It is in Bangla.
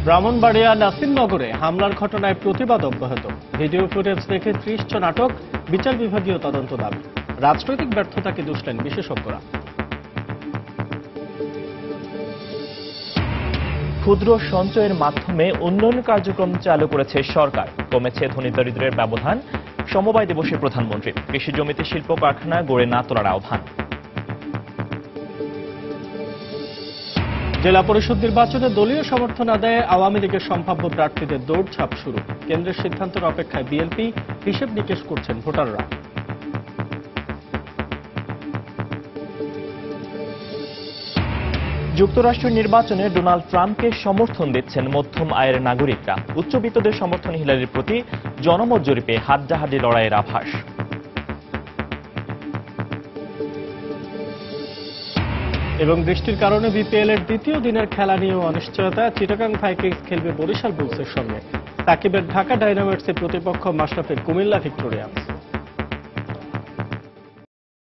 ব্রাহ্মণবাড়িয়া নাসিরনগরে হামলার ঘটনায় প্রতিবাদ অব্যাহত। ভিডিও ফুটেজ দেখে ৩০ জন আটক, বিচার বিভাগীয় তদন্ত দাবি। রাজনৈতিক ব্যর্থতাকে দুষলেন বিশেষজ্ঞরা। ক্ষুদ্র সঞ্চয়ের মাধ্যমে উন্নয়ন কার্যক্রম চালু করেছে সরকার। কমেছে ধনী দরিদ্রের ব্যবধান। সমবায় দিবসে প্রধানমন্ত্রী কৃষি জমিতে শিল্প কারখানা গড়ে না তোলার আহ্বান। জেলা পরিষদ নির্বাচনে দলীয় সমর্থন আদায়ে আওয়ামী লীগের সম্ভাব্য প্রার্থীদের দৌড়ঝাঁপ শুরু। কেন্দ্রের সিদ্ধান্তের অপেক্ষায় বিএনপি, হিসেব নিকেশ করছেন ভোটাররা। যুক্তরাষ্ট্রের নির্বাচনে ডোনাল্ড ট্রাম্পকে সমর্থন দিচ্ছেন মধ্যম আয়ের নাগরিকরা। উচ্চবিত্তদের সমর্থন হিলারির প্রতি জনমত জরিপে হাড্ডাহাড্ডি লড়াইয়ের আভাস। এবং বৃষ্টির কারণে বিপিএল এর দ্বিতীয় দিনের খেলা নিয়েও অনিশ্চয়তা। চিটাগাং ভাইকিংস খেলবে বরিশাল বুলসের সঙ্গে। সাকিবের ঢাকা ডায়নামাইটসের প্রতিপক্ষ মাশরাফির কুমিল্লা ভিক্টোরিয়ান্স।